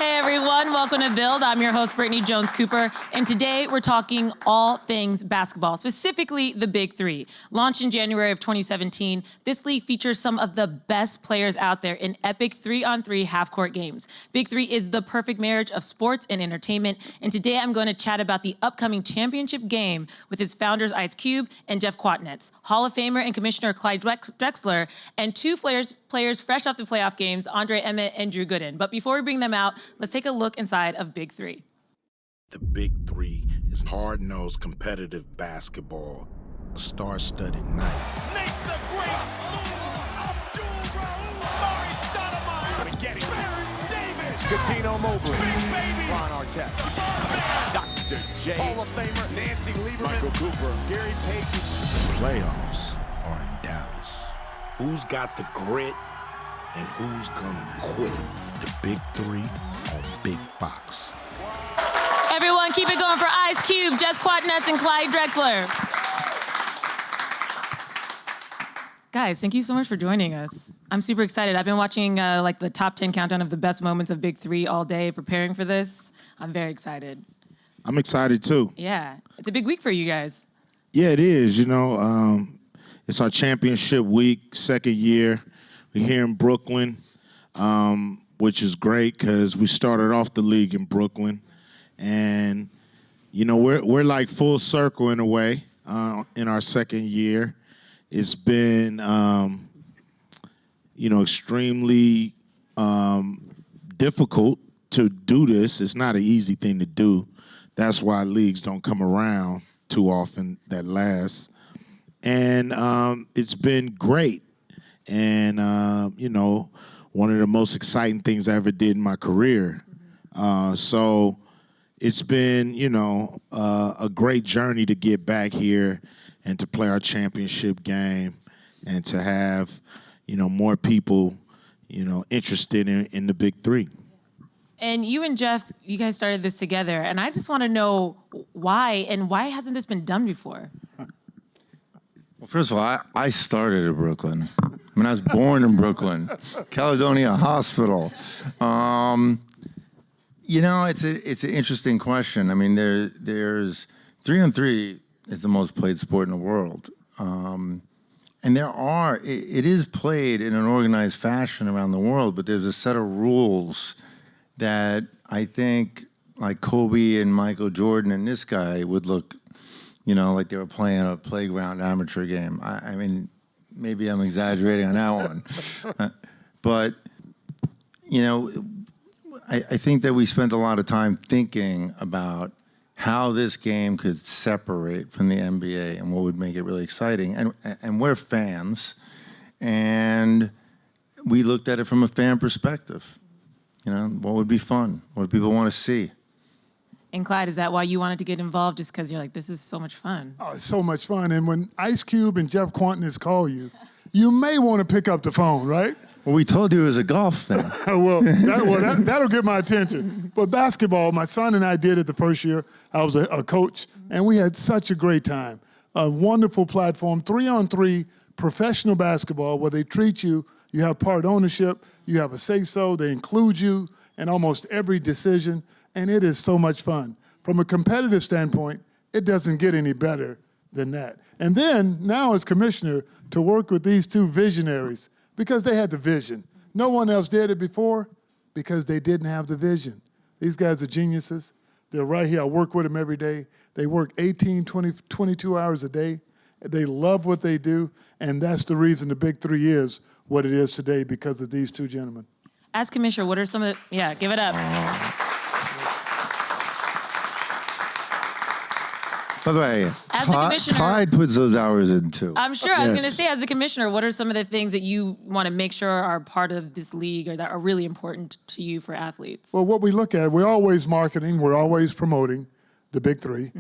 Hey everyone, welcome to Build. I'm your host, Brittany Jones-Cooper, and today we're talking all things basketball, specifically the Big Three. Launched in January of 2017, this league features some of the best players out there in epic 3-on-3 half-court games. Big Three is the perfect marriage of sports and entertainment, and today I'm going to chat about the upcoming championship game with its founders, Ice Cube and Jeff Kwatinetz, Hall of Famer and Commissioner Clyde Drexler, and two players fresh off the playoff games, Emmett and Drew Gooden. But before we bring them out, let's take a look inside of Big Three. The Big Three is hard-nosed competitive basketball, a star-studded night. Nate the Great, Abdul-Rauf, Mari Stoudemire, Getty, Baron Davis, Katino Mobley, Big Baby, Ron Artest, Dr. J, Hall of Famer, Nancy Lieberman, Michael Cooper, Gary Payton. The playoffs are in Dallas. Who's got the grit and who's gonna quit? The Big Three on Big Fox. Everyone, keep it going for Ice Cube, Jeff Kwatinetz, and Clyde Drexler. Guys, thank you so much for joining us. I'm super excited. I've been watching like the top 10 countdown of the best moments of Big Three all day, preparing for this. I'm very excited. I'm excited too. Yeah, it's a big week for you guys. Yeah, it is. You know, it's our championship week, second year. We're here in Brooklyn, which is great because we started off the league in Brooklyn. And, you know, we're like full circle in a way in our second year. It's been, you know, extremely difficult to do this. It's not an easy thing to do. That's why leagues don't come around too often that last. And it's been great. And, you know, one of the most exciting things I ever did in my career. So it's been, you know, a great journey to get back here and to play our championship game and to have, you know, more people, you know, interested in the Big Three. And you and Jeff, you guys started this together, and I just want to know why, and why hasn't this been done before? Well, first of all, I started in Brooklyn. I mean, I was born in Brooklyn, Caledonia Hospital. You know, it's an interesting question. I mean, there's 3-on-3 is the most played sport in the world. And it is played in an organized fashion around the world, but there's a set of rules that I think like Kobe and Michael Jordan and this guy would look, you know, like they were playing a playground amateur game. I mean, maybe I'm exaggerating on that one. But, you know, I think that we spent a lot of time thinking about how this game could separate from the NBA and what would make it really exciting. And we're fans, and we looked at it from a fan perspective. You know, what would be fun? What do people want to see? And Clyde, is that why you wanted to get involved, just because you're like, this is so much fun? Oh, it's so much fun. And when Ice Cube and Jeff Kwatinetz call you, you may want to pick up the phone, right? Well, we told you it was a golf thing. That'll get my attention. But basketball, my son and I did it the first year. I was a coach, and we had such a great time. A wonderful platform, 3-on-3 professional basketball where they treat you, you have part ownership, you have a say-so, they include you in almost every decision, and it is so much fun. From a competitive standpoint, it doesn't get any better than that. And then, now as commissioner, to work with these two visionaries, because they had the vision. No one else did it before because they didn't have the vision. These guys are geniuses. They're right here. I work with them every day. They work 18, 20, 22 hours a day. They love what they do, and that's the reason the Big Three is what it is today, because of these two gentlemen. As commissioner, what are some of the, yeah, give it up. By the way, As the commissioner, Clyde puts those hours in too. I'm sure. I was going to say, as a commissioner, what are some of the things that you want to make sure are part of this league or that are really important to you for athletes? Well, what we look at, we're always marketing, we're always promoting the Big Three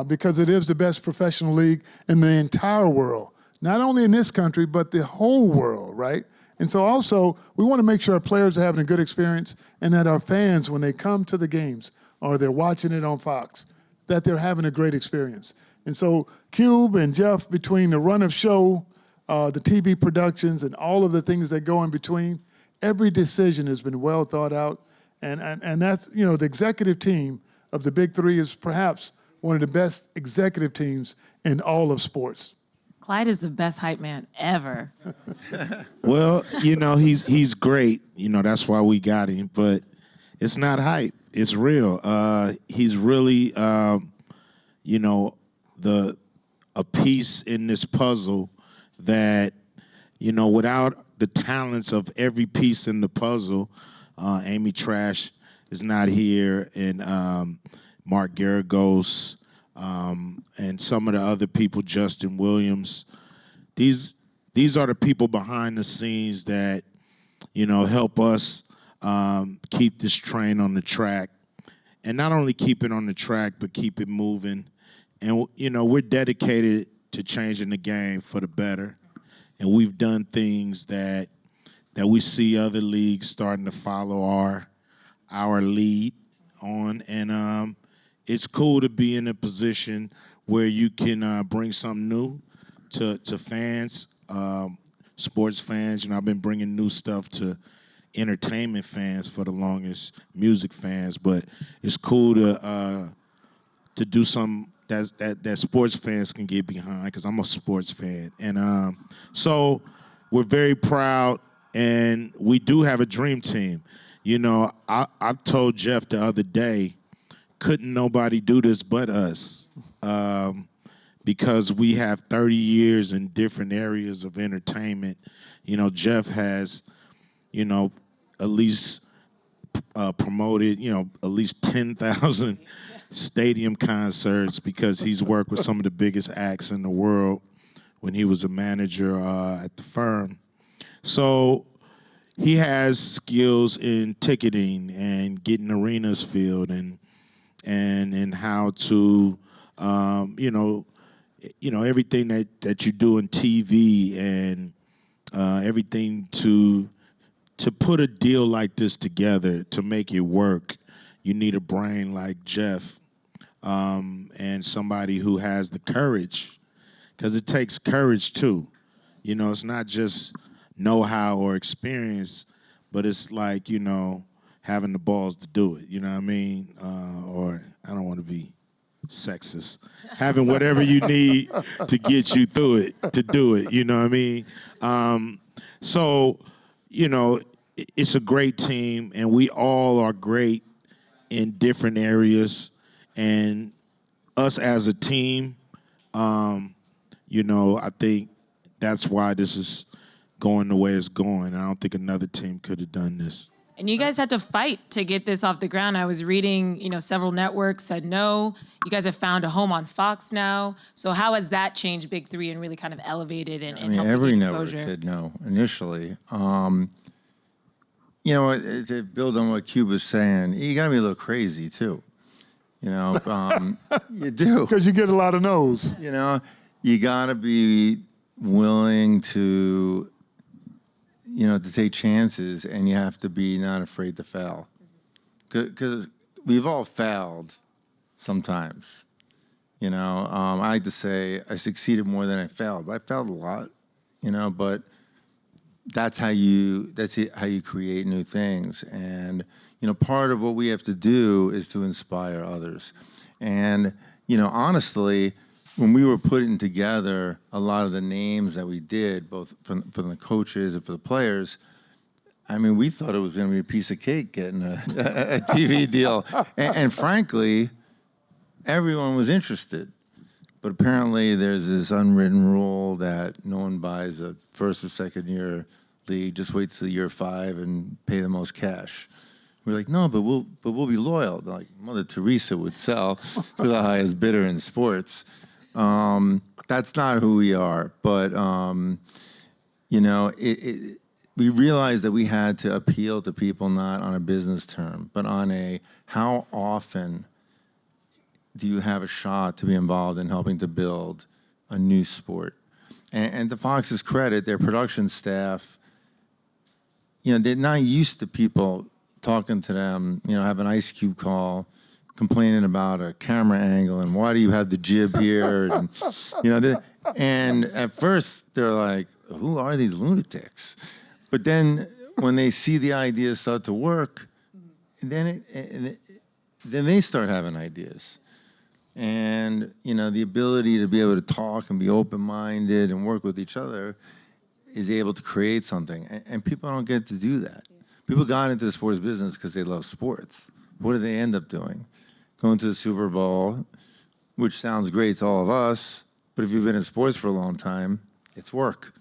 because it is the best professional league in the entire world. Not only in this country, but the whole world, right? And so also, we want to make sure our players are having a good experience and that our fans, when they come to the games or they're watching it on Fox, that they're having a great experience. And so Cube and Jeff, between the run of show, the TV productions, and all of the things that go in between, every decision has been well thought out, And that's, you know, the executive team of the Big Three is perhaps one of the best executive teams in all of sports. Clyde is the best hype man ever. Well, you know, he's great. You know, that's why we got him. But it's not hype. It's real. He's really, you know, a piece in this puzzle that, you know, without the talents of every piece in the puzzle, Amy Trash is not here, and Mark Garagos, and some of the other people, Justin Williams. These are the people behind the scenes that, you know, help us keep this train on the track, and not only keep it on the track, but keep it moving. And, you know, we're dedicated to changing the game for the better, and we've done things that we see other leagues starting to follow our lead on, and it's cool to be in a position where you can bring something new to fans, sports fans. You know, I've been bringing new stuff to entertainment fans for the longest, music fans, but it's cool to do something that sports fans can get behind, because I'm a sports fan. And so we're very proud, and we do have a dream team. You know, I told Jeff the other day, couldn't nobody do this but us, because we have 30 years in different areas of entertainment. You know, Jeff has, you know, at least promoted, you know, at least 10,000 stadium concerts, because he's worked with some of the biggest acts in the world when he was a manager at the firm. So he has skills in ticketing and getting arenas filled, and how to, you know, everything that you do in TV, and everything to put a deal like this together, to make it work. You need a brain like Jeff, and somebody who has the courage, because it takes courage too. You know, it's not just know-how or experience, but it's like, you know, having the balls to do it. You know what I mean? Or I don't want to be sexist. Having whatever you need to get you through it, to do it. You know what I mean? So, you know, it's a great team, and we all are great in different areas. And us as a team, you know, I think that's why this is going the way it's going. I don't think another team could have done this. And you guys had to fight to get this off the ground. I was reading, you know, several networks said no. You guys have found a home on Fox now. So how has that changed Big Three and really kind of elevated and helped every get network exposure? said no initially. You know, to build on what Cuba's saying, you got to be a little crazy too. You know, you do. Because you get a lot of no's. You know, you got to be willing to, you know, to take chances, and you have to be not afraid to fail. Because we've all failed sometimes. You know, I like to say I succeeded more than I failed. But I failed a lot, you know, but that's how you create new things. And, you know, part of what we have to do is to inspire others. And, you know, honestly, when we were putting together a lot of the names that we did, both from the coaches and for the players, I mean, we thought it was going to be a piece of cake getting a TV deal. And frankly, everyone was interested. But apparently there's this unwritten rule that no one buys a first or second year league. Just wait till year 5 and pay the most cash. We're like, no, but we'll be loyal. Like Mother Teresa would sell to the highest bidder in sports. That's not who we are. But, you know, we realized that we had to appeal to people not on a business term, but on a how often do you have a shot to be involved in helping to build a new sport. And to Fox's credit, their production staff, you know, they're not used to people talking to them, you know, have an Ice Cube call, complaining about a camera angle and why do you have the jib here? And, you know, and at first they're like, who are these lunatics? But then when they see the ideas start to work, then they start having ideas. And, the ability to be able to talk and be open-minded and work with each other is able to create something. And people don't get to do that. Yeah. People got into the sports business because they love sports. What do they end up doing? Going to the Super Bowl, which sounds great to all of us, but if you've been in sports for a long time, it's work,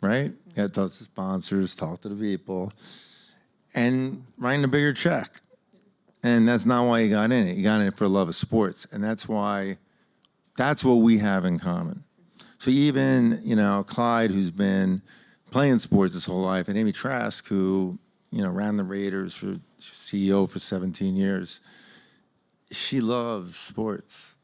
right? You got to talk to the sponsors, talk to the people, and writing a bigger check. And that's not why you got in it. You got in it for love of sports. And that's what we have in common. So even, Clyde, who's been playing sports his whole life, and Amy Trask, who, ran the Raiders for CEO for 17 years, she loves sports.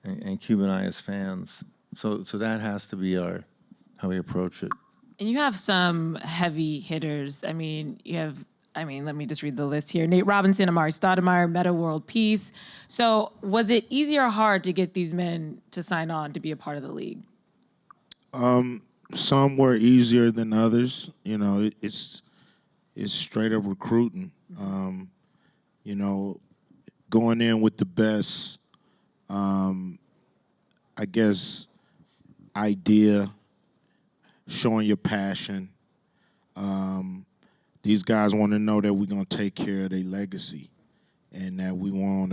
And Cube and I as fans. So that has to be how we approach it. And you have some heavy hitters. let me just read the list here. Nate Robinson, Amari Stoudemire, Meta World Peace. So was it easy or hard to get these men to sign on to be a part of the league? Some were easier than others. It's straight up recruiting. Going in with the best, I guess, idea, showing your passion. These guys want to know that we're going to take care of their legacy and that we won't,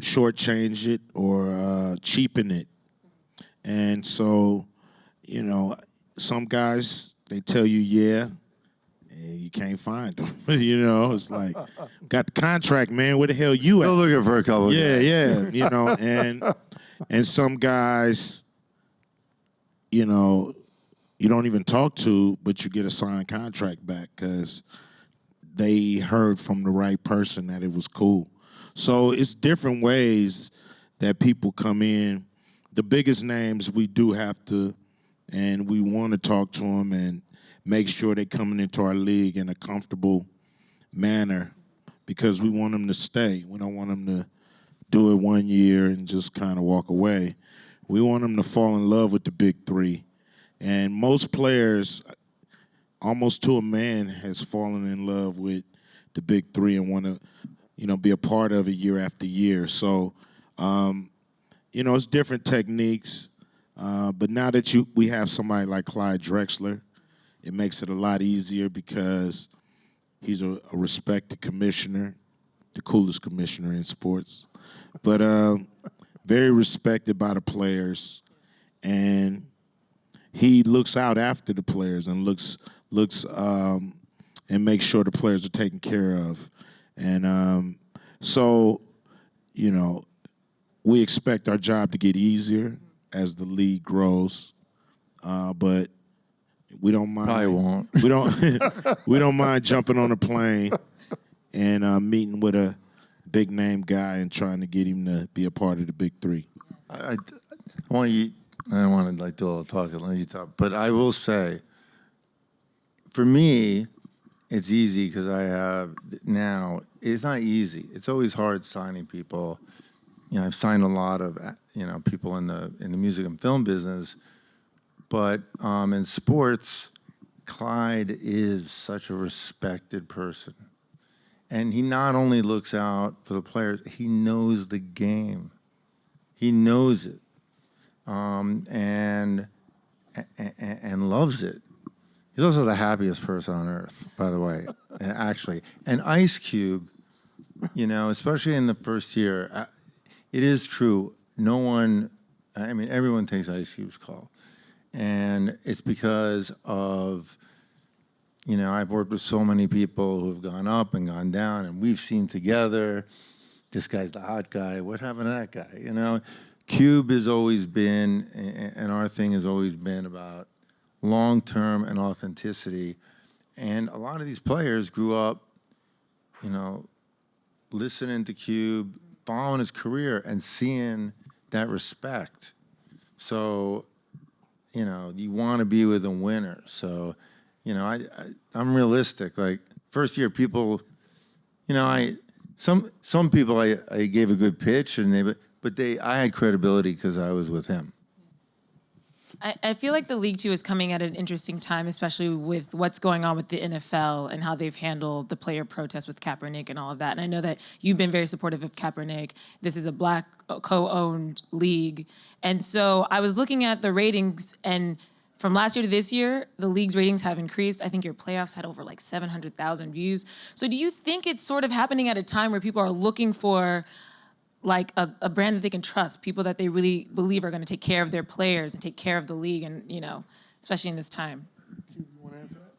shortchange it or cheapen it. And so, some guys, they tell you, yeah, and you can't find them. It's like, got the contract, man. Where the hell you at? Still looking for a couple. Yeah. And some guys, you don't even talk to, but you get a signed contract back because they heard from the right person that it was cool. So it's different ways that people come in. The biggest names we do have to, and we want to talk to them and make sure they're coming into our league in a comfortable manner because we want them to stay. We don't want them to do it 1 year and just kind of walk away. We want them to fall in love with the big three. And most players, almost to a man, has fallen in love with the big three and want to, be a part of it year after year. So, it's different techniques. But now that we have somebody like Clyde Drexler, it makes it a lot easier because he's a respected commissioner, the coolest commissioner in sports, but very respected by the players, and he looks out after the players and looks and makes sure the players are taken care of, and so we expect our job to get easier as the league grows, but we don't mind. Probably won't. We don't mind jumping on a plane and meeting with a big name guy and trying to get him to be a part of the big three. I don't want to do all the talking, let you talk, but I will say, for me, it's easy because I have now. It's not easy. It's always hard signing people. I've signed a lot of people in the music and film business, but in sports, Clyde is such a respected person, and he not only looks out for the players, he knows the game, he knows it, and loves it. He's also the happiest person on earth, by the way, actually. And Ice Cube, especially in the first year. It is true. Everyone takes Ice Cube's call. And it's because of, I've worked with so many people who have gone up and gone down, and we've seen together, this guy's the hot guy, what happened to that guy, Cube has always been, and our thing has always been about long-term and authenticity. And a lot of these players grew up, listening to Cube, following his career and seeing that respect. So, you want to be with a winner. So, I'm realistic. Like, first year people, some people I gave a good pitch, and I had credibility because I was with him. I feel like the League Two is coming at an interesting time, especially with what's going on with the NFL and how they've handled the player protests with Kaepernick and all of that. And I know that you've been very supportive of Kaepernick. This is a Black co-owned league. And so I was looking at the ratings, and from last year to this year, the league's ratings have increased. I think your playoffs had over like 700,000 views. So do you think it's sort of happening at a time where people are looking for like a brand that they can trust, people that they really believe are going to take care of their players and take care of the league, and especially in this time? You want to answer that?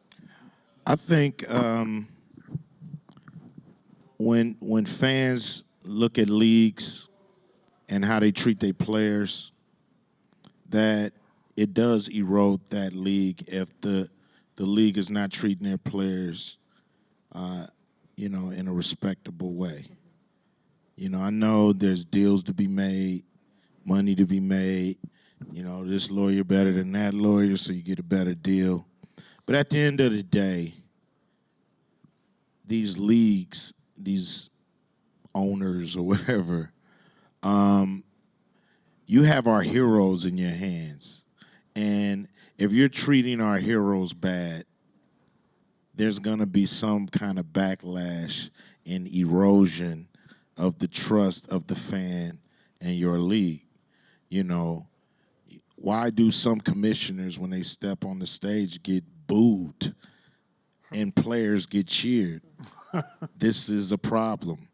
I think when fans look at leagues and how they treat their players, that it does erode that league if the league is not treating their players, in a respectable way. I know there's deals to be made, money to be made. This lawyer better than that lawyer, so you get a better deal. But at the end of the day, these leagues, these owners or whatever, you have our heroes in your hands. And if you're treating our heroes bad, there's going to be some kind of backlash and erosion of the trust of the fan and your league. Why do some commissioners, when they step on the stage, get booed and players get cheered? This is a problem.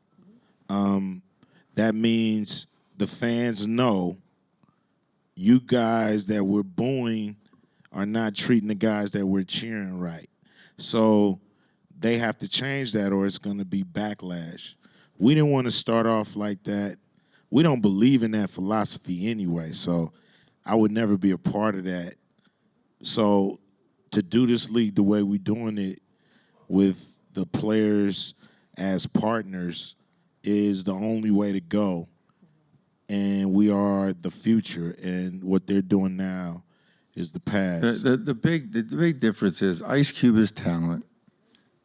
That means the fans know you guys that we're booing are not treating the guys that we're cheering right. So they have to change that, or it's going to be backlash. We didn't want to start off like that. We don't believe in that philosophy anyway, so I would never be a part of that. So to do this league the way we're doing it with the players as partners is the only way to go. And we are the future, and what they're doing now is the past. The big difference is Ice Cube is talent.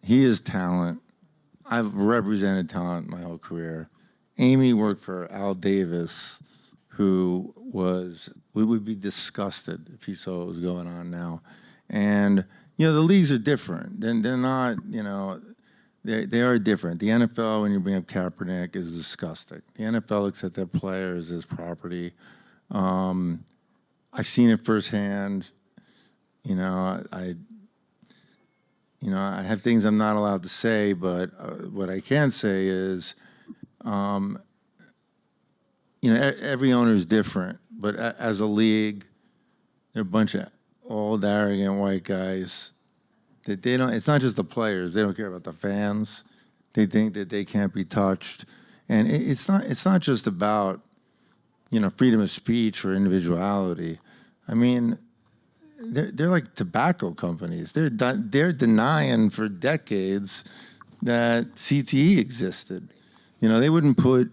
He is talent. I've represented talent my whole career. Amy worked for Al Davis, who we would be disgusted if he saw what was going on now. And, the leagues are different. They're not, they are different. The NFL, when you bring up Kaepernick, is disgusting. The NFL looks at their players as property. I've seen it firsthand. I have things I'm not allowed to say, but what I can say is, every owner is different. But as a league, they're a bunch of old, arrogant white guys that they don't. It's not just the players; they don't care about the fans. They think that they can't be touched, and it's not. It's not just about freedom of speech or individuality. I mean, they're like tobacco companies. They're denying for decades that CTE existed. They wouldn't put.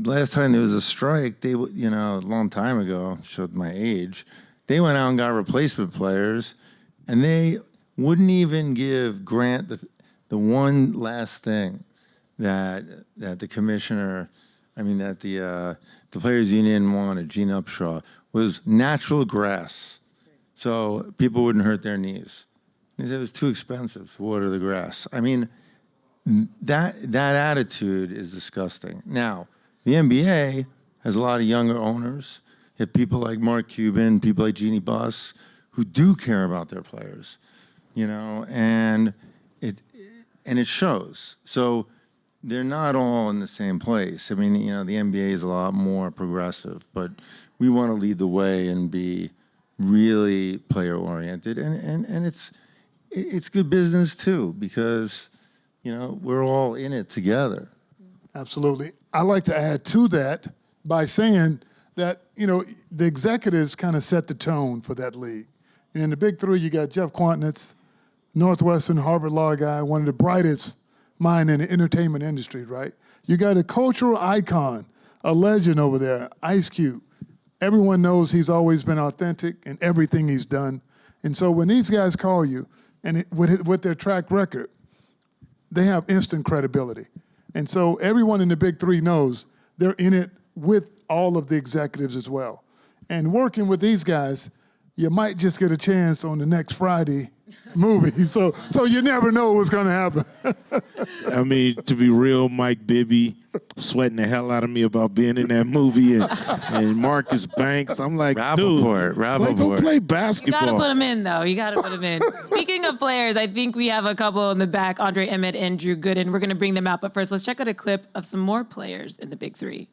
Last time there was a strike, they would, a long time ago, showed my age. They went out and got replacement players, and they wouldn't even give Grant the one last thing that the commissioner, that the players union wanted, Gene Upshaw, was natural grass, so people wouldn't hurt their knees. They said it was too expensive to water the grass. That attitude is disgusting. Now, the NBA has a lot of younger owners. You have people like Mark Cuban, people like Jeannie Buss, who do care about their players, and it shows. So they're not all in the same place. The NBA is a lot more progressive, but we want to lead the way and be really player-oriented, and it's good business too, because we're all in it together. Absolutely. I like to add to that by saying that, the executives kind of set the tone for that league. And in the big three, you got Jeff Kwatinetz, Northwestern, Harvard law guy, one of the brightest mind in the entertainment industry, right? You got a cultural icon, a legend over there, Ice Cube. Everyone knows he's always been authentic in everything he's done. And so when these guys call you, and with their track record, they have instant credibility. And so everyone in the big three knows they're in it with all of the executives as well. And working with these guys, you might just get a chance on the next Friday movie. So you never know what's going to happen. I mean, to be real, Mike Bibby sweating the hell out of me about being in that movie, and Marcus Banks. I'm like, dude, go play basketball. You got to put him in, though. You got to put him in. Speaking of players, I think we have a couple in the back, Andre, Emmett, and Drew Gooden. We're going to bring them out. But first, let's check out a clip of some more players in the Big Three.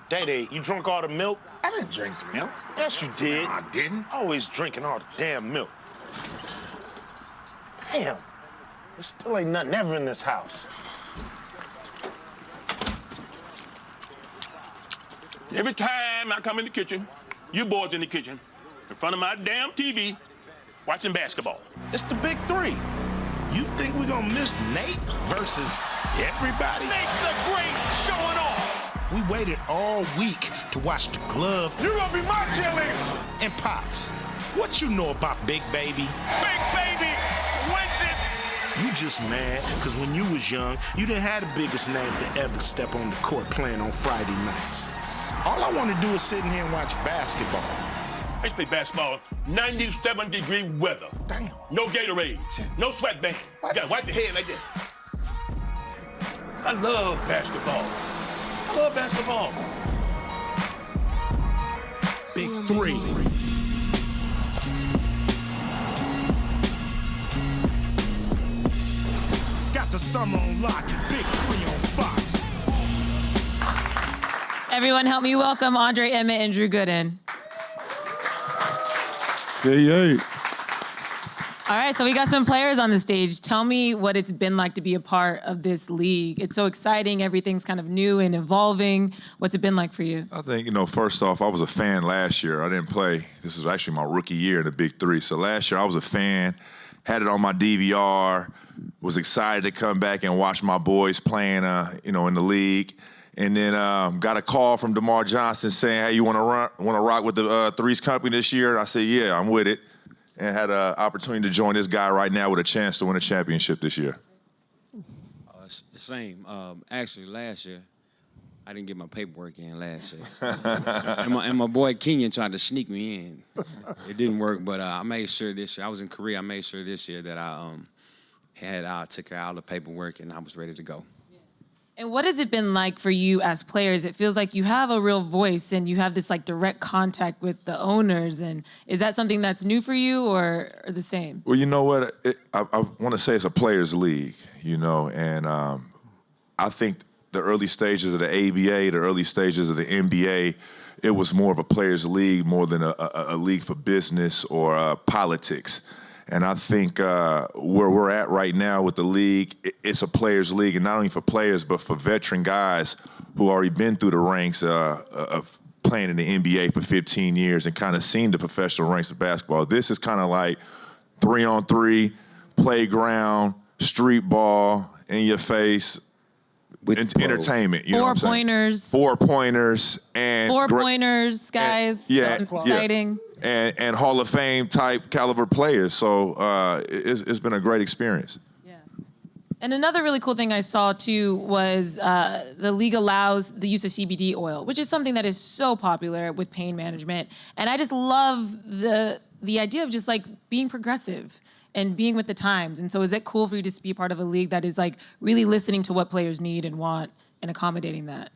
Day-Day, you drunk all the milk? I didn't drink the milk. Yes, you did. No, I didn't. Always drinking all the damn milk. Damn. There still ain't nothing ever in this house. Every time I come in the kitchen, you boys in the kitchen, in front of my damn TV, watching basketball. It's the Big Three. You think we're gonna miss Nate versus everybody? Nate the Great showing off. We waited all week to watch the glove You're gonna be my cheerleader. and Pops. What you know about Big Baby? Big Baby wins it. You just mad because when you was young, you didn't have the biggest name to ever step on the court playing on Friday nights. All I want to do is sit in here and watch basketball. I used to play basketball, 97-degree weather. Damn. No Gatorade, no sweatband. You gotta wipe your head like that. I love basketball. I love basketball. Big Three. Got the summer on lock. It's Big Three on Fox. Everyone help me welcome Andre, Emmett, and Drew Gooden. Hey. All right, so we got some players on the stage. Tell me what it's been like to be a part of this league. It's so exciting. Everything's kind of new and evolving. What's it been like for you? I think, first off, I was a fan last year. I didn't play. This is actually my rookie year in the Big Three. So last year I was a fan, had it on my DVR, was excited to come back and watch my boys playing, in the league. And then got a call from DeMar Johnson saying, hey, you want to rock with the Threes Company this year? And I said, yeah, I'm with it. And had an opportunity to join this guy right now with a chance to win a championship this year. It's the same. Actually, last year, I didn't get my paperwork in last year. and my boy Kenyon tried to sneak me in. It didn't work, but I made sure this year, I was in Korea, I made sure this year that I took care of all the paperwork and I was ready to go. And what has it been like for you as players? It feels like you have a real voice and you have this like direct contact with the owners. And is that something that's new for you or the same? Well, you know what? I want to say it's a players' league, and I think the early stages of the ABA, the early stages of the NBA, it was more of a players' league more than a league for business or politics. And I think where we're at right now with the league, it's a players' league, and not only for players, but for veteran guys who already been through the ranks of playing in the NBA for 15 years and kind of seen the professional ranks of basketball. This is kind of like 3-on-3, playground, street ball, in your face, entertainment. You know what I'm saying? 4-pointers. And 4-pointers, guys. Yeah. That's exciting. And Hall of Fame type caliber players. So it's been a great experience. Yeah. And another really cool thing I saw too was the league allows the use of CBD oil, which is something that is so popular with pain management. And I just love the idea of just like being progressive and being with the times. And so is it cool for you to be part of a league that is like really listening to what players need and want and accommodating that?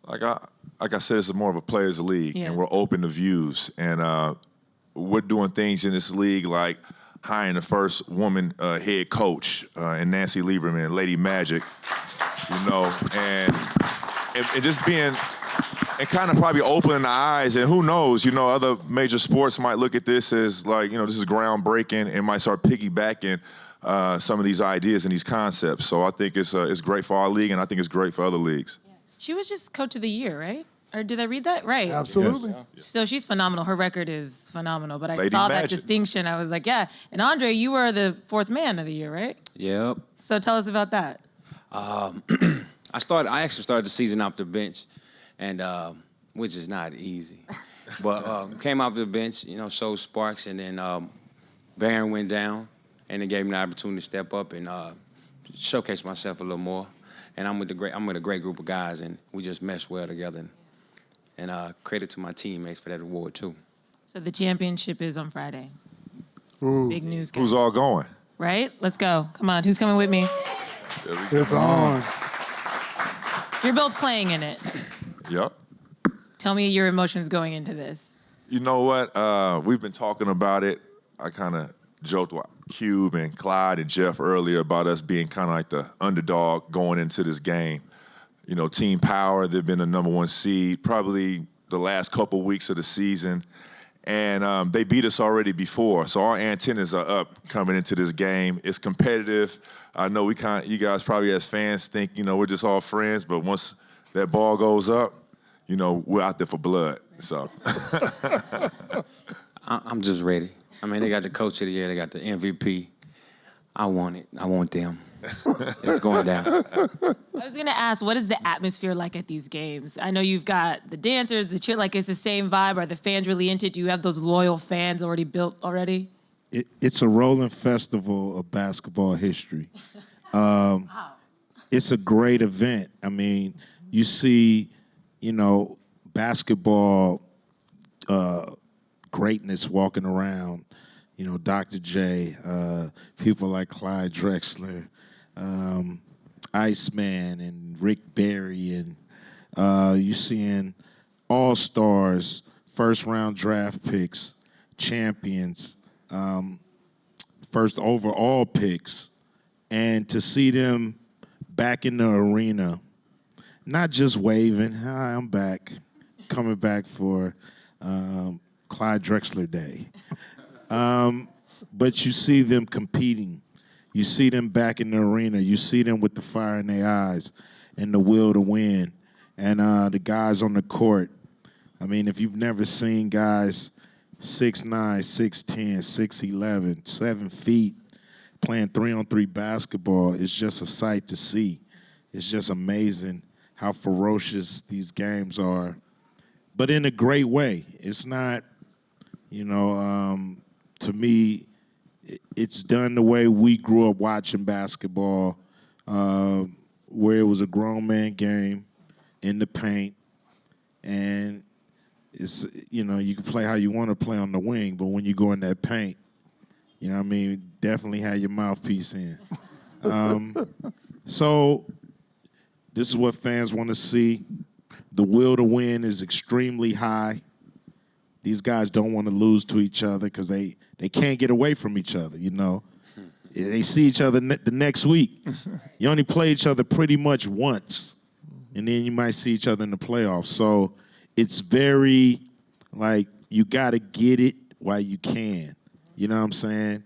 Like I said, it's more of a players' league, and we're open to views. And we're doing things in this league like hiring the first woman head coach and Nancy Lieberman, Lady Magic, and just being and kind of probably opening the eyes. And who knows, other major sports might look at this as like, this is groundbreaking and might start piggybacking some of these ideas and these concepts. So I think it's great for our league, and I think it's great for other leagues. She was just coach of the year, right? Or did I read that? Right. Absolutely. Yes. So she's phenomenal. Her record is phenomenal. But I Lady saw that Magic. distinction. I was like, yeah. And Andre, you were the 4th man of the year, right? Yep. So tell us about that. I actually started the season off the bench, and which is not easy. But came off the bench, showed sparks, and then Barron went down, and it gave me the opportunity to step up and showcase myself a little more. And I'm with a great group of guys, and we just mesh well together. And credit to my teammates for that award, too. So the championship is on Friday. Big news, guys. Who's all going? Right? Let's go. Come on, who's coming with me? It's on. You're both playing in it. Yep. Tell me your emotions going into this. You know what? We've been talking about it. I kind of joked with Cube and Clyde and Jeff earlier about us being kind of like the underdog going into this game. You know, Team Power, they've been the #1 seed probably the last couple weeks of the season. And they beat us already before, so our antennas are up coming into this game. It's competitive. I know you guys probably as fans think, you know, we're just all friends, but once that ball goes up, you know, we're out there for blood. So I'm just ready. I mean, they got the coach of the year, they got the MVP. I want it. I want them. It's going down. I was gonna ask, what is the atmosphere like at these games? I know you've got the dancers, the cheer, like it's the same vibe. Are the fans really into it? Do you have those loyal fans already built already? It's a rolling festival of basketball history. It's a great event. I mean, you see, you know, basketball greatness walking around. You know, Dr. J, people like Clyde Drexler, Iceman, and Rick Barry, and you're seeing all-stars, first-round draft picks, champions, first overall picks, and to see them back in the arena, not just waving, hi, I'm back, coming back for Clyde Drexler Day. But you see them competing. You see them back in the arena. You see them with the fire in their eyes and the will to win. And the guys on the court, I mean, if you've never seen guys 6'9", 6'10", 6'11", 7 feet playing 3-on-3 basketball, it's just a sight to see. It's just amazing how ferocious these games are, but in a great way. It's not, you know, to me, it's done the way we grew up watching basketball, where it was a grown man game in the paint, and it's, you know, you can play how you want to play on the wing, but when you go in that paint, you know what I mean, definitely have your mouthpiece in. So this is what fans want to see. The will to win is extremely high. These guys don't want to lose to each other because they can't get away from each other, you know. They see each other the next week. You only play each other pretty much once, and then you might see each other in the playoffs. So it's very, like, you got to get it while you can. You know what I'm saying?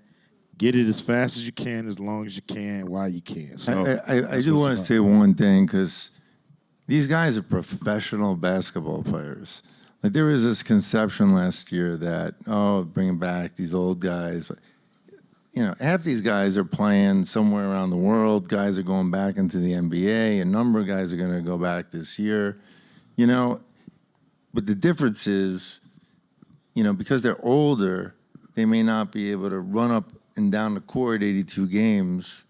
Get it as fast as you can, as long as you can, while you can. So I do want to say one thing, because these guys are professional basketball players. Like, there was this conception last year that, oh, bringing back these old guys. You know, half these guys are playing somewhere around the world. Guys are going back into the NBA. A number of guys are going to go back this year. You know, but the difference is, you know, because they're older, they may not be able to run up and down the court 82 games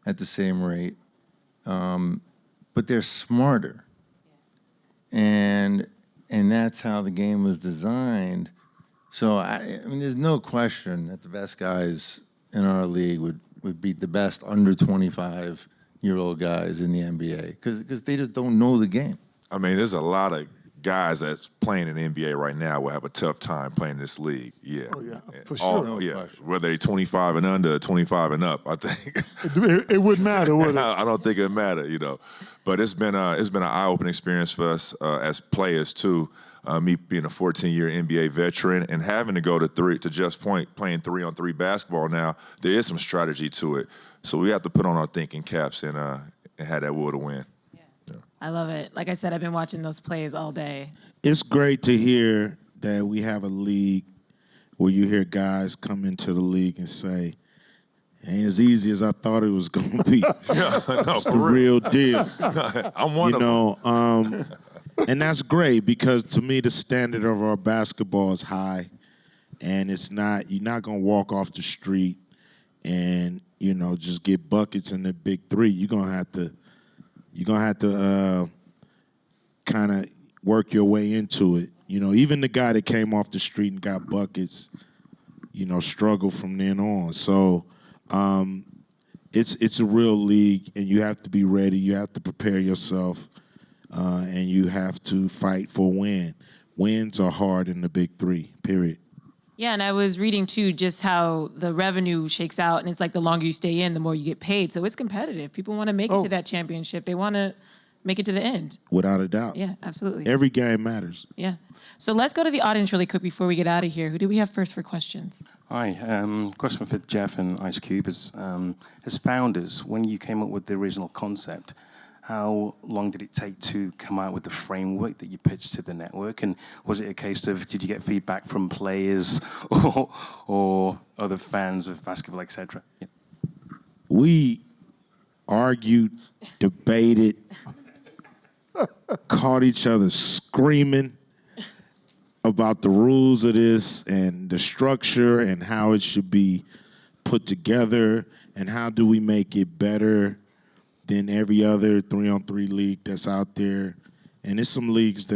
at the same rate. But they're smarter. And that's how the game was designed. So, I mean, there's no question that the best guys in our league would beat the best under 25-year-old guys in the NBA because they just don't know the game. I mean, there's a lot of guys that's playing in the NBA right now will have a tough time playing this league. Yeah. Oh, yeah, for sure. No question. Whether they're 25 and under, 25 and up, I think. It wouldn't matter, would it? I don't think it matter, you know. But it's been an eye-opening experience for us as players too. Me being a 14-year NBA veteran and having to go to Jeff's point, playing 3-on-3 basketball now, there is some strategy to it. So we have to put on our thinking caps and have that will to win. Yeah. I love it. Like I said, I've been watching those plays all day. It's great to hear that we have a league where you hear guys come into the league and say, it ain't as easy as I thought it was going to be. No, it's the real deal. I'm one of them. And that's great because to me the standard of our basketball is high, and you're not gonna walk off the street and, you know, just get buckets in the big three. You're gonna have to kind of work your way into it. You know, even the guy that came off the street and got buckets, you know, struggled from then on. So it's a real league, and you have to be ready. You have to prepare yourself, and you have to fight for a win. Wins are hard in the Big Three, period. Yeah, and I was reading, too, just how the revenue shakes out, and it's like the longer you stay in, the more you get paid. So it's competitive. People want to make it to that championship. They want to make it to the end. Without a doubt. Yeah, absolutely. Every game matters. Yeah. So let's go to the audience really quick before we get out of here. Who do we have first for questions? Hi. Question for Jeff and Ice Cube is, as founders, when you came up with the original concept, how long did it take to come out with the framework that you pitched to the network? And was it a case of, did you get feedback from players or other fans of basketball, et cetera? Yeah. We argued, debated, caught each other screaming about the rules of this and the structure and how it should be put together and how do we make it better than every other 3-on-3 league that's out there. And there's some leagues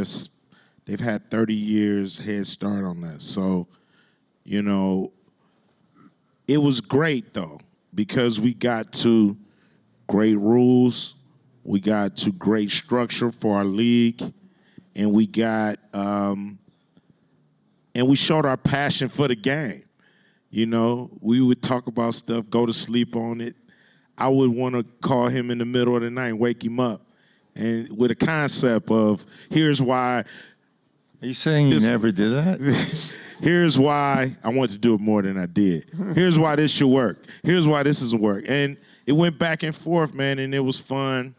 they've had 30 years head start on that. So, you know, it was great though, because we got to great rules, we got to great structure for our league, and we got and we showed our passion for the game. You know, we would talk about stuff, go to sleep on it. I would want to call him in the middle of the night and wake him up, and with a concept of, here's why. Are you saying you never did that? Here's why I wanted to do it more than I did. Here's why this should work. Here's why this doesn't work. And it went back and forth, man, and it was fun.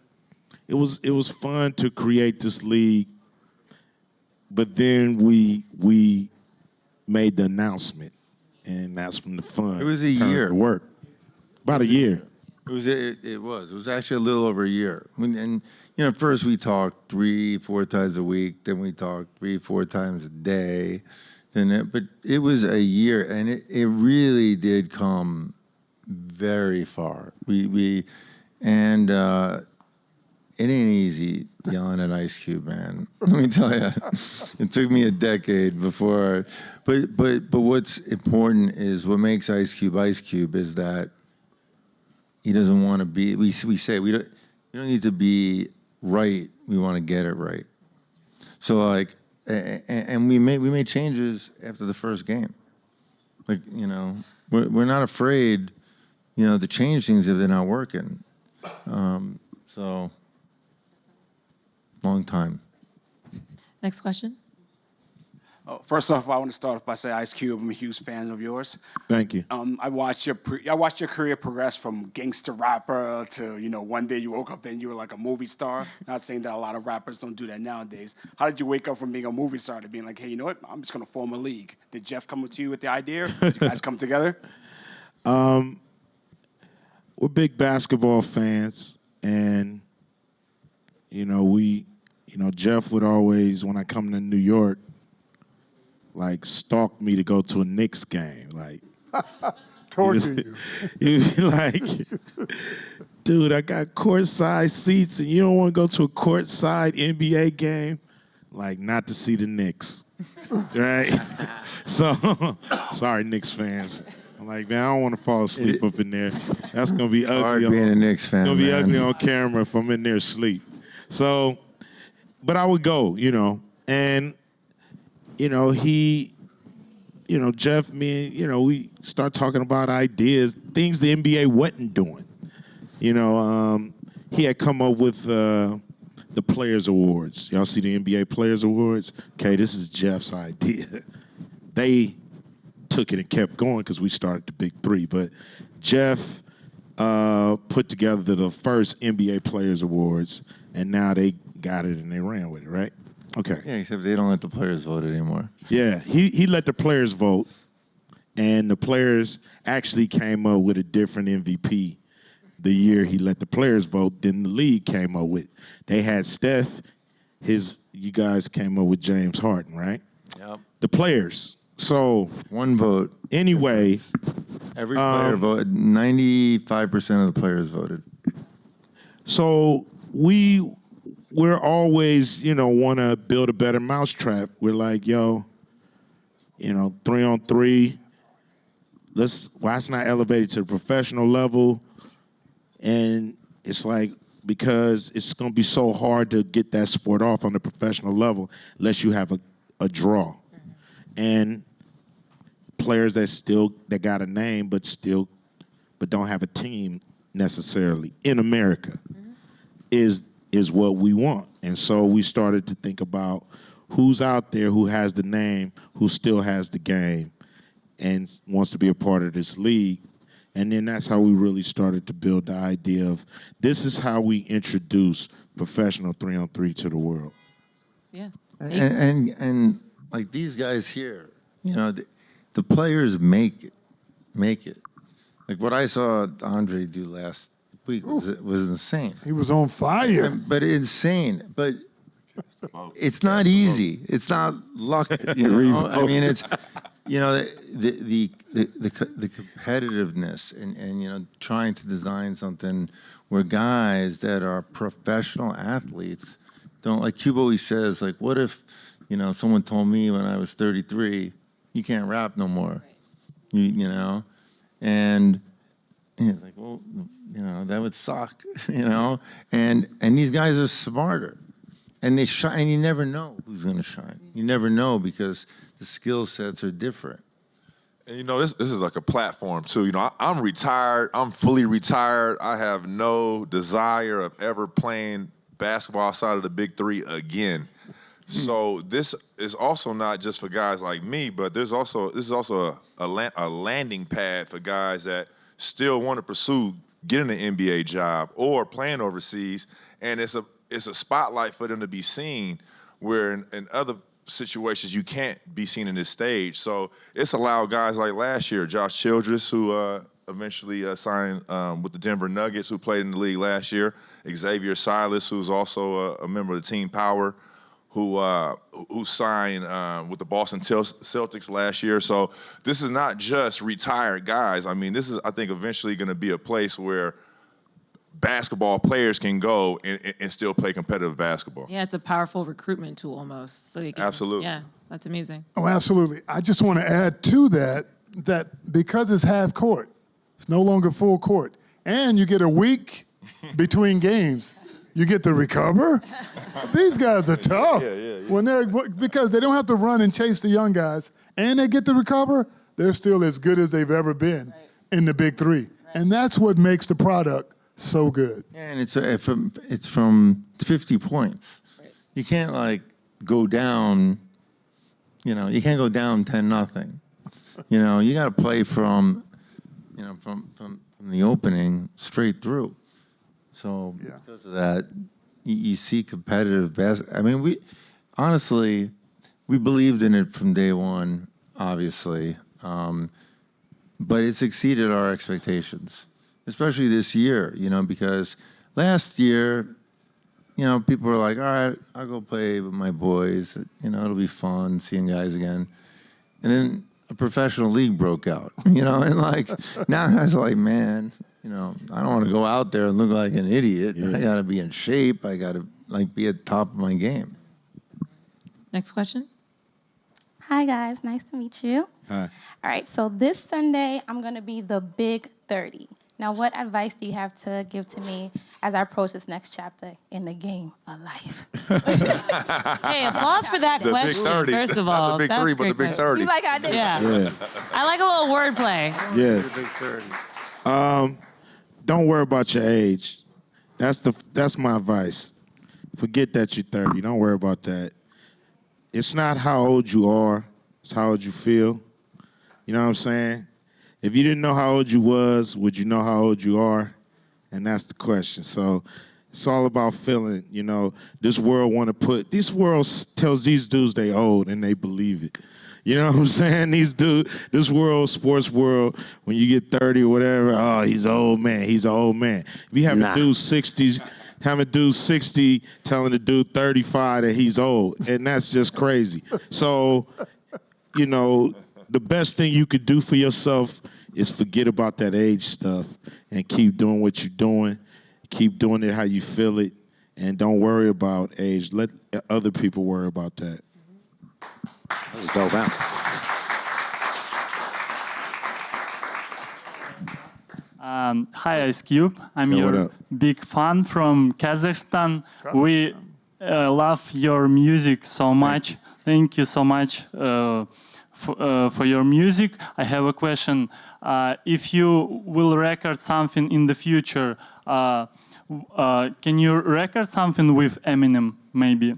It was fun to create this league. But then we made the announcement, and that's when the fun. It was a year. To work. About a year. It was actually a little over a year. And you know, first we talked 3-4 times a week, then we talked 3-4 times a day. But it was a year, and it really did come very far. It ain't easy yelling at Ice Cube, man. Let me tell you, it took me a decade before. But what's important is what makes Ice Cube is that he doesn't want to be. We say we don't need to be right. We want to get it right. So like. And we made changes after the first game. Like, you know, we're not afraid, you know, to change things if they're not working. So, long time. Next question. Oh, first off, I want to start off by saying, Ice Cube, I'm a huge fan of yours. Thank you. I watched your career progress from gangster rapper to, you know, one day you woke up and you were like a movie star. Not saying that a lot of rappers don't do that nowadays. How did you wake up from being a movie star to being like, hey, you know what? I'm just going to form a league. Did Jeff come to you with the idea? Did you guys come together? We're big basketball fans, and Jeff would always, when I come to New York, like stalk me to go to a Knicks game, like torture you. He'd be like, dude, I got courtside seats, and you don't want to go to a courtside NBA game, like not to see the Knicks, right? So, sorry, Knicks fans. I'm like, man, I don't want to fall asleep up in there. That's gonna be ugly. Hard being a Knicks fan. It's gonna be man. ugly on camera if I'm in there asleep. So, but I would go, and. Jeff, me, we start talking about ideas, things the NBA wasn't doing. He had come up with the Players Awards. Y'all see the NBA Players Awards? Okay, this is Jeff's idea. They took it and kept going because we started the Big Three. But Jeff put together the first NBA Players Awards, and now they got it and they ran with it, right? Okay. Yeah, except they don't let the players vote anymore. Yeah, he let the players vote, and the players actually came up with a different MVP the year he let the players vote than the league came up with. They had Steph, you guys came up with James Harden, right? Yep. The players. So one vote. Anyway. Every player voted. 95% of the players voted. So we we're always, want to build a better mousetrap. We're like, yo, 3-on-3. Why it's not elevated to the professional level? And it's like, because it's going to be so hard to get that sport off on the professional level unless you have a draw. And players that got a name but don't have a team necessarily in America is what we want. And so we started to think about who's out there who has the name, who still has the game, and wants to be a part of this league. And then that's how we really started to build the idea of this is how we introduce professional 3-on-3 to the world. Yeah. And like these guys here, the players make it. Like what I saw Andre do last week was insane. He was on fire. But insane. But it's not easy. It's not luck. I mean, it's the competitiveness and trying to design something where guys that are professional athletes don't, like Cube always says, like, what if someone told me when I was 33, you can't rap no more, and it's like, well, that would suck, and these guys are smarter. And they shine, and you never know who's going to shine. You never know because the skill sets are different. And this is like a platform too. I'm retired. I'm fully retired. I have no desire of ever playing basketball outside of the big three again. So this is also not just for guys like me, but this is also a landing pad for guys that still want to pursue getting an NBA job or playing overseas, and it's a spotlight for them to be seen, where in other situations you can't be seen in this stage. So it's allowed guys like last year, Josh Childress, who eventually signed with the Denver Nuggets, who played in the league last year, Xavier Silas, who's also a member of the Team Power, who signed with the Boston Celtics last year. So this is not just retired guys. I mean, this is, I think, eventually going to be a place where basketball players can go and still play competitive basketball. Yeah, it's a powerful recruitment tool almost. So you can, absolutely. Yeah, that's amazing. Oh, absolutely. I just want to add to that because it's half court, it's no longer full court, and you get a week between games. You get to recover. These guys are tough. Yeah. Because they don't have to run and chase the young guys, and they get to recover. They're still as good as they've ever been in the big three, and that's what makes the product so good. Yeah, and it's from 50 points. Right. You can't go down. You can't go down 10-0. You got to play from the opening straight through. So because of that, you see competitive basketball. I mean, we believed in it from day one, obviously, but it's exceeded our expectations. Especially this year, because last year, people were like, all right, I'll go play with my boys. It'll be fun seeing guys again. And then a professional league broke out, and now guys are like, man, I don't want to go out there and look like an idiot. Yeah. I got to be in shape. I got to be at the top of my game. Next question. Hi, guys. Nice to meet you. Hi. All right, so this Sunday, I'm going to be the Big 30. Now, what advice do you have to give to me as I approach this next chapter in the game of life? Hey, applause for that question, Big 30. First of all. Not the big three, but the big 30. You like I did? Yeah. I like a little wordplay. Yeah. The big 30. Don't worry about your age. That's my advice. Forget that you're 30. Don't worry about that. It's not how old you are. It's how old you feel. You know what I'm saying? If you didn't know how old you was, would you know how old you are? And that's the question. So it's all about feeling, this world tells these dudes they old and they believe it. You know what I'm saying? This world, sports world, when you get 30 or whatever, oh, he's an old man. He's an old man. If you have a dude 60s, have a dude 60 telling a dude 35 that he's old, and that's just crazy. So, the best thing you could do for yourself is forget about that age stuff and keep doing what you're doing. Keep doing it how you feel it, And don't worry about age. Let other people worry about that. That was a dope answer. Hi, Ice Cube. I'm Hey, what your up? big fan from Kazakhstan. We love your music so much. Thank you so much for your music. I have a question. If you will record something in the future, can you record something with Eminem, maybe?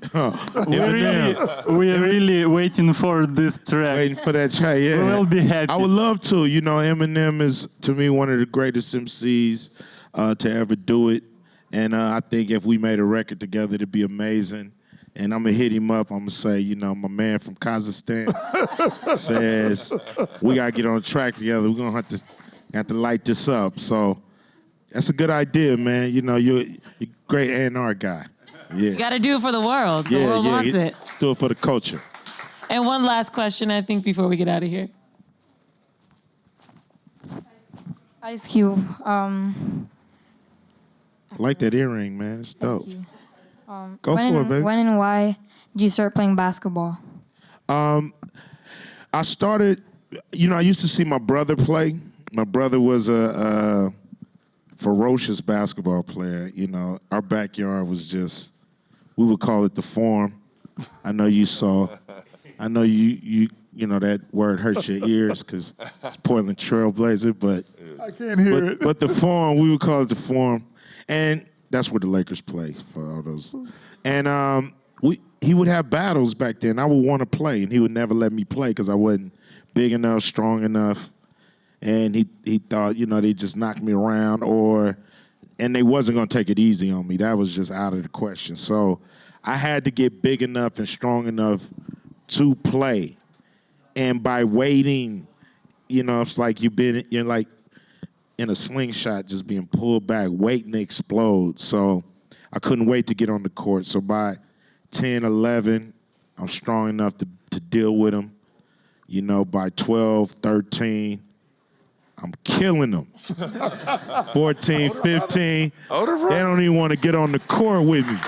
We're really waiting for this track. Waiting for that track, yeah. We will be happy. I would love to. You know, Eminem is, to me, one of the greatest MCs to ever do it. And I think if we made a record together, it'd be amazing. And I'm going to hit him up. I'm going to say, you know, my man from Kazakhstan says, we got to get on a track together. We're going to have to light this up. So that's a good idea, man. You know, you're a great A&R guy. Yeah. You got to do it for the world. The world wants it. Do it for the culture. And one last question, I think, before we get out of here. Ice Cube. I like that earring, man. It's dope. Go when for it, baby. When and why did you start playing basketball? I started, you know, I used to see my brother play. My brother was a ferocious basketball player. You know, our backyard was just, we would call it the Forum. I know you saw. I know you know that word hurts your ears because it's Portland Trailblazer, but I can't hear it. But the Forum, we would call it the Forum, and that's where the Lakers play for all those. And he would have battles back then. I would want to play, and he would never let me play because I wasn't big enough, strong enough. And he thought, you know, they just knocked me around, and they wasn't going to take it easy on me. That was just out of the question. So I had to get big enough and strong enough to play. And by waiting, you know, it's like you're like in a slingshot just being pulled back, waiting to explode. So I couldn't wait to get on the court. So by 10, 11, I'm strong enough to deal with them. You know, by 12, 13, I'm killing them. 14, 15, they don't even want to get on the court with me.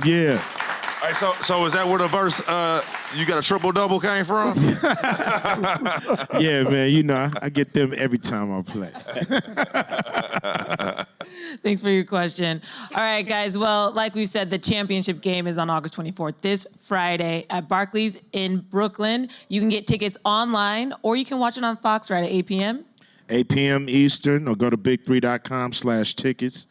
Yeah. All right, so is that where the verse, you got a triple-double came from? Yeah, man, you know, I get them every time I play. Thanks for your question. All right, guys. Well, like we said, the championship game is on August 24th, this Friday at Barclays in Brooklyn. You can get tickets online, or you can watch it on Fox right at 8 p.m. 8 p.m. Eastern, or go to big3.com/tickets.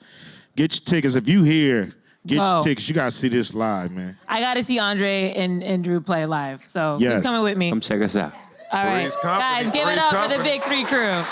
Get your tickets. If you here, get your tickets. You got to see this live, man. I got to see Andre and Drew play live. So Yes. who's coming with me? Come check us out. All right, guys, give it up for the Big 3 crew.